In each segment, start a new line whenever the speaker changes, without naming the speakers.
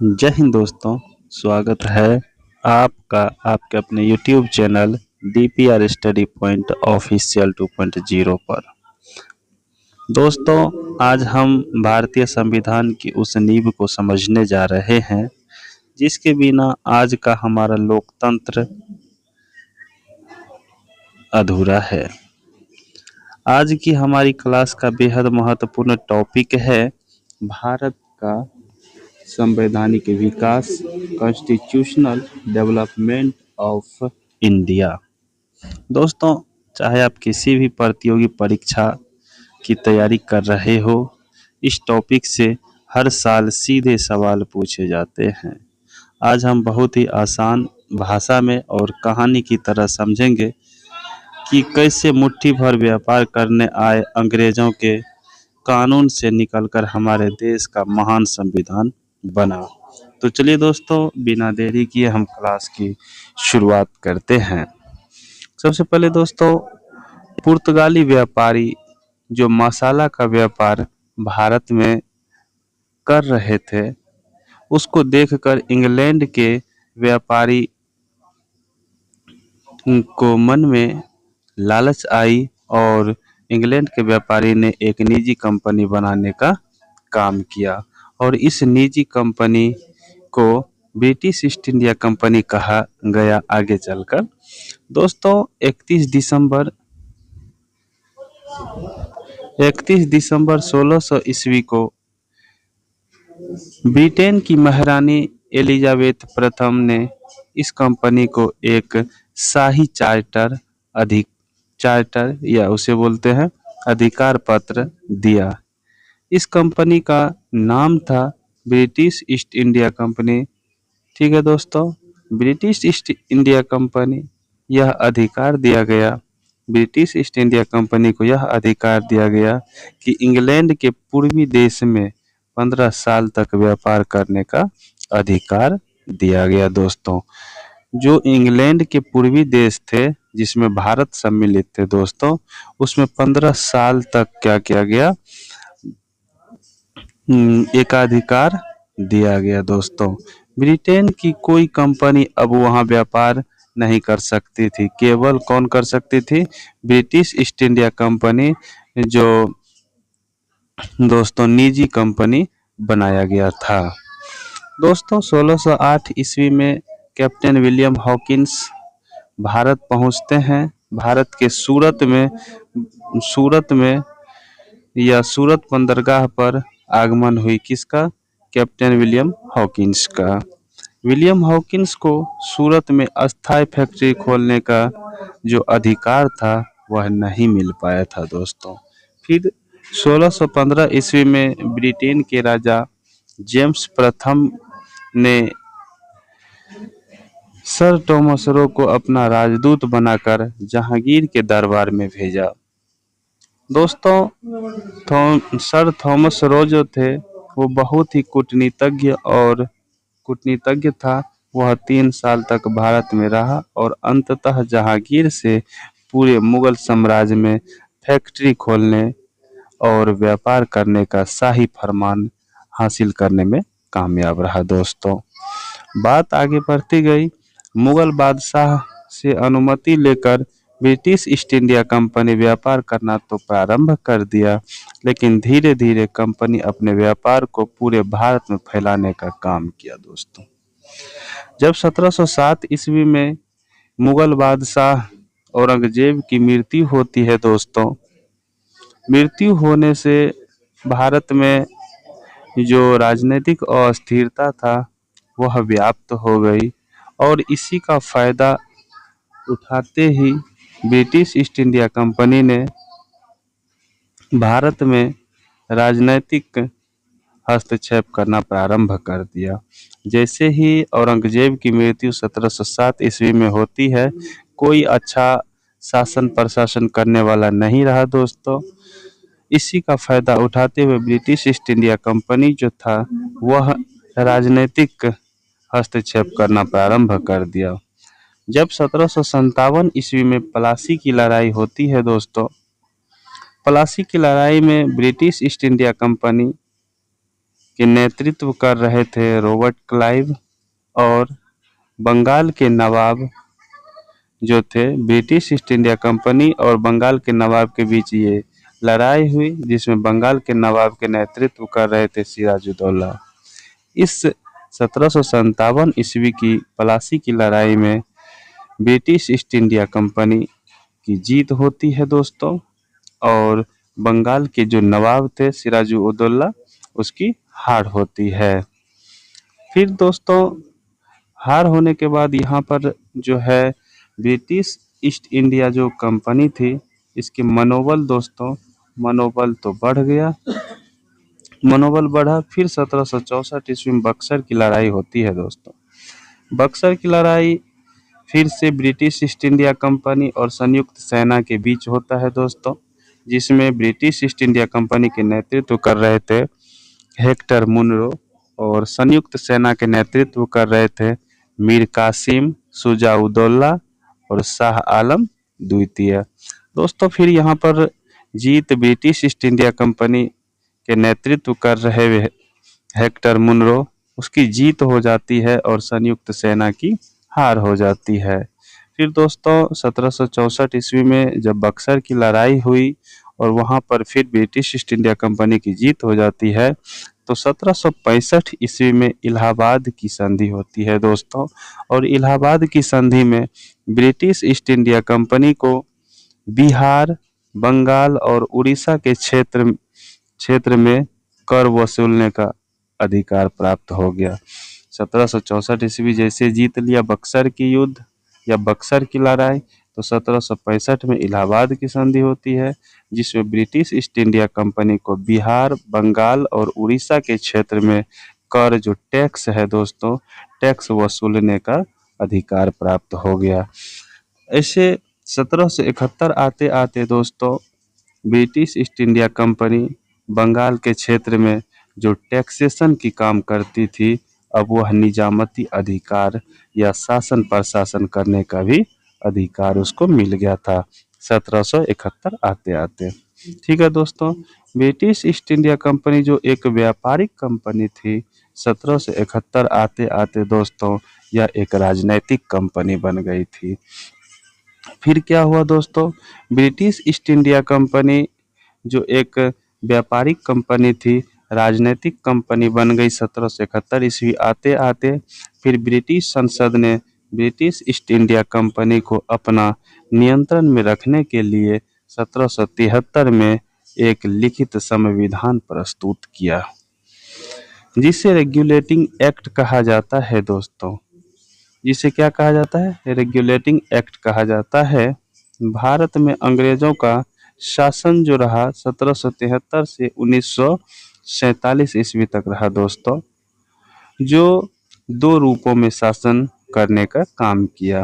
जय हिंद दोस्तों। स्वागत है आपका आपके अपने YouTube channel DPR study point official 2.0 पर। दोस्तों, आज हम भारतीय संविधान की उस नींव को समझने जा रहे हैं जिसके बिना आज का हमारा लोकतंत्र अधूरा है। आज की हमारी क्लास का बेहद महत्वपूर्ण टॉपिक है भारत का संवैधानिक विकास, कॉन्स्टिट्यूशनल डेवलपमेंट ऑफ इंडिया। दोस्तों, चाहे आप किसी भी प्रतियोगी परीक्षा की तैयारी कर रहे हो, इस टॉपिक से हर साल सीधे सवाल पूछे जाते हैं। आज हम बहुत ही आसान भाषा में और कहानी की तरह समझेंगे कि कैसे मुट्ठी भर व्यापार करने आए अंग्रेजों के कानून से निकलकर हमारे देश का महान संविधान बना। तो चलिए दोस्तों, बिना देरी किए हम क्लास की शुरुआत करते हैं। सबसे पहले दोस्तों, पुर्तगाली व्यापारी जो मसाला का व्यापार भारत में कर रहे थे, उसको देखकर इंग्लैंड के व्यापारी को मन में लालच आई और इंग्लैंड के व्यापारी ने एक निजी कंपनी बनाने का काम किया और इस निजी कंपनी को ब्रिटिश ईस्ट इंडिया कंपनी कहा गया आगे चलकर। दोस्तों, 31 दिसंबर 1600 ईस्वी को ब्रिटेन की महारानी एलिजाबेथ प्रथम ने इस कंपनी को एक शाही चार्टर या उसे बोलते हैं अधिकार पत्र दिया। इस कंपनी का नाम था ब्रिटिश ईस्ट इंडिया कंपनी। ठीक है दोस्तों, ब्रिटिश ईस्ट इंडिया कंपनी यह अधिकार दिया गया ब्रिटिश ईस्ट इंडिया कंपनी को यह अधिकार दिया गया कि इंग्लैंड के पूर्वी देश में 15 साल तक व्यापार करने का अधिकार दिया गया। दोस्तों, जो इंग्लैंड के पूर्वी देश थे जिसमें भारत सम्मिलित थे दोस्तों, उसमें 15 साल तक क्या किया गया, एकाधिकार दिया गया। दोस्तों, ब्रिटेन की कोई कंपनी अब वहां व्यापार नहीं कर सकती थी। केवल कौन कर सकती थी? ब्रिटिश ईस्ट इंडिया कंपनी, जो दोस्तों निजी कंपनी बनाया गया था। दोस्तों, 1608 ईस्वी में कैप्टन विलियम हॉकिंस भारत पहुंचते हैं। भारत के सूरत बंदरगाह पर आगमन हुई किसका? कैप्टन विलियम हॉकिंस का। विलियम हॉकिंस को सूरत में अस्थायी फैक्ट्री खोलने का जो अधिकार था वह नहीं मिल पाया था। दोस्तों, फिर 1615 ईस्वी में ब्रिटेन के राजा जेम्स प्रथम ने सर थॉमस रो को अपना राजदूत बनाकर जहांगीर के दरबार में भेजा। दोस्तों, सर थॉमस रो जो थे वो बहुत ही कूटनीतिज्ञ था। वह 3 साल तक भारत में रहा और अंततः जहांगीर से पूरे मुगल साम्राज्य में फैक्ट्री खोलने और व्यापार करने का शाही फरमान हासिल करने में कामयाब रहा। दोस्तों, बात आगे बढ़ती गई। मुगल बादशाह से अनुमति लेकर ब्रिटिश ईस्ट इंडिया कंपनी व्यापार करना तो प्रारंभ कर दिया, लेकिन धीरे धीरे कंपनी अपने व्यापार को पूरे भारत में फैलाने का काम किया। दोस्तों, जब 1707 ईस्वी में मुगल बादशाह औरंगजेब की मृत्यु होती है दोस्तों, मृत्यु होने से भारत में जो राजनीतिक अस्थिरता था वह व्याप्त हो गई और इसी का फायदा उठाते ही ब्रिटिश ईस्ट इंडिया कंपनी ने भारत में राजनीतिक हस्तक्षेप करना प्रारंभ कर दिया। जैसे ही औरंगजेब की मृत्यु 1707 ईस्वी में होती है, कोई अच्छा शासन प्रशासन करने वाला नहीं रहा। दोस्तों, इसी का फायदा उठाते हुए ब्रिटिश ईस्ट इंडिया कंपनी जो था वह राजनीतिक हस्तक्षेप करना प्रारंभ कर दिया। जब 1757 ईस्वी में प्लासी की लड़ाई होती है दोस्तों, प्लासी की लड़ाई में ब्रिटिश ईस्ट इंडिया कंपनी के नेतृत्व कर रहे थे रॉबर्ट क्लाइव, और बंगाल के नवाब जो थे, ब्रिटिश ईस्ट इंडिया कंपनी और बंगाल के नवाब के बीच ये लड़ाई हुई, जिसमें बंगाल के नवाब के नेतृत्व कर रहे थे सिराजुद्दौला। इस 1757 ईस्वी की प्लासी की लड़ाई में ब्रिटिश ईस्ट इंडिया कंपनी की जीत होती है दोस्तों, और बंगाल के जो नवाब थे सिराजुद्दौला, उसकी हार होती है। फिर दोस्तों हार होने के बाद यहाँ पर जो है ब्रिटिश ईस्ट इंडिया जो कंपनी थी, इसके मनोबल दोस्तों, मनोबल तो बढ़ गया, मनोबल बढ़ा। फिर 1764 ईस्वी में बक्सर की लड़ाई होती है दोस्तों। बक्सर की लड़ाई फिर से ब्रिटिश ईस्ट इंडिया कंपनी और संयुक्त सेना के बीच होता है दोस्तों, जिसमें ब्रिटिश ईस्ट इंडिया कंपनी के नेतृत्व कर रहे थे हेक्टर मुनरो, और संयुक्त सेना के नेतृत्व कर रहे थे मीर कासिम, शुजा-उद-दौला और शाह आलम द्वितीय। दोस्तों फिर यहाँ पर जीत ब्रिटिश ईस्ट इंडिया कंपनी के नेतृत्व कर रहे हेक्टर मुनरो, उसकी जीत हो जाती है और संयुक्त सेना की हार हो जाती है। फिर दोस्तों 1764 ईस्वी में जब बक्सर की लड़ाई हुई और वहाँ पर फिर ब्रिटिश ईस्ट इंडिया कंपनी की जीत हो जाती है, तो 1765 ईस्वी में इलाहाबाद की संधि होती है दोस्तों, और इलाहाबाद की संधि में ब्रिटिश ईस्ट इंडिया कंपनी को बिहार, बंगाल और उड़ीसा के क्षेत्र में कर वसूलने का अधिकार प्राप्त हो गया। 1764 ईस्वी जैसे जीत लिया बक्सर की युद्ध या बक्सर की लड़ाई, तो 1765 में इलाहाबाद की संधि होती है, जिसमें ब्रिटिश ईस्ट इंडिया कंपनी को बिहार, बंगाल और उड़ीसा के क्षेत्र में कर जो टैक्स है दोस्तों, टैक्स वसूलने का अधिकार प्राप्त हो गया। ऐसे 1771 आते आते दोस्तों British East India Company Bengal के क्षेत्र में जो टैक्सेशन की काम करती थी, अब वह निजामती अधिकार या शासन प्रशासन करने का भी अधिकार उसको मिल गया था 1771 आते आते। ठीक है दोस्तों, ब्रिटिश ईस्ट इंडिया कंपनी जो एक व्यापारिक कंपनी थी, 1771 आते आते दोस्तों यह एक राजनैतिक कंपनी बन गई थी। फिर क्या हुआ दोस्तों, ब्रिटिश ईस्ट इंडिया कंपनी जो एक व्यापारिक कंपनी थी, राजनीतिक कंपनी बन गई 1771 ईस्वी आते आते। फिर ब्रिटिश संसद ने ब्रिटिश ईस्ट इंडिया कंपनी को अपना नियंत्रण में रखने के लिए 1773 में एक लिखित संविधान प्रस्तुत किया, जिसे रेगुलेटिंग एक्ट कहा जाता है दोस्तों। जिसे क्या कहा जाता है? रेगुलेटिंग एक्ट कहा जाता है। भारत में अंग्रेजों का शासन जो रहा 1773 से 1947 ईस्वी तक रहा दोस्तों, जो दो रूपों में शासन करने का काम किया।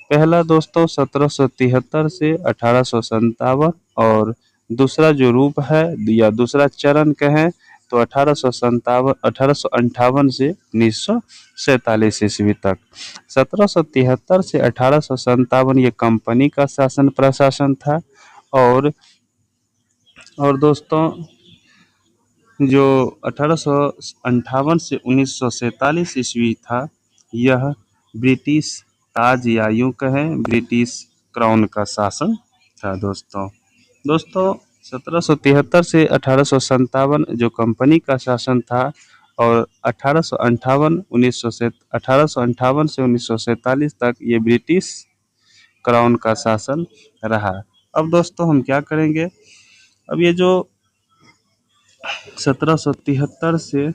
पहला दोस्तों 1773 से 1857, और दूसरा जो रूप है या दूसरा चरण कहें तो 1858 से 1947 ईस्वी तक। 1773 से 1857 ये कंपनी का शासन प्रशासन था, और दोस्तों जो 1858 से 1947 ईस्वी था, यह ब्रिटिश ताज या यूं कहें ब्रिटिश क्राउन का शासन था दोस्तों। 1773 से 1857 जो कंपनी का शासन था, और 1858 से 1947 तक ये ब्रिटिश क्राउन का शासन रहा। अब दोस्तों हम क्या करेंगे, अब ये जो 1773 से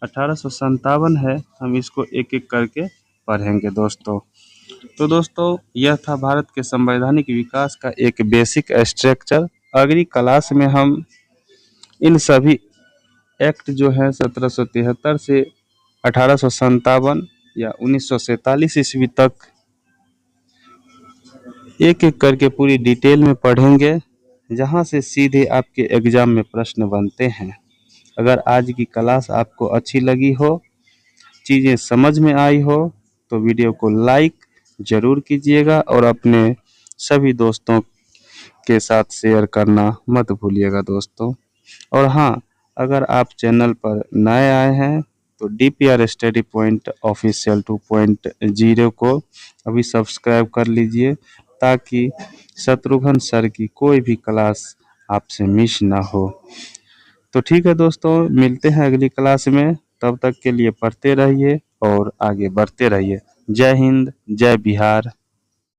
1857 है, हम इसको एक एक करके पढ़ेंगे दोस्तों। तो दोस्तों यह था भारत के संवैधानिक विकास का एक बेसिक स्ट्रक्चर। अगली क्लास में हम इन सभी एक्ट जो है 1773 से 1857 या 1947 ईस्वी तक एक एक करके पूरी डिटेल में पढ़ेंगे, जहां से सीधे आपके एग्जाम में प्रश्न बनते हैं। अगर आज की क्लास आपको अच्छी लगी हो, चीज़ें समझ में आई हो, तो वीडियो को लाइक ज़रूर कीजिएगा और अपने सभी दोस्तों के साथ शेयर करना मत भूलिएगा दोस्तों। और हाँ, अगर आप चैनल पर नए आए हैं तो DPR स्टडी पॉइंट ऑफिशियल 2.0 को अभी सब्सक्राइब कर लीजिए, ताकि शत्रुघ्न सर की कोई भी क्लास आपसे मिस ना हो। तो ठीक है दोस्तों, मिलते हैं अगली क्लास में। तब तक के लिए पढ़ते रहिए और आगे बढ़ते रहिए। जय हिंद, जय बिहार।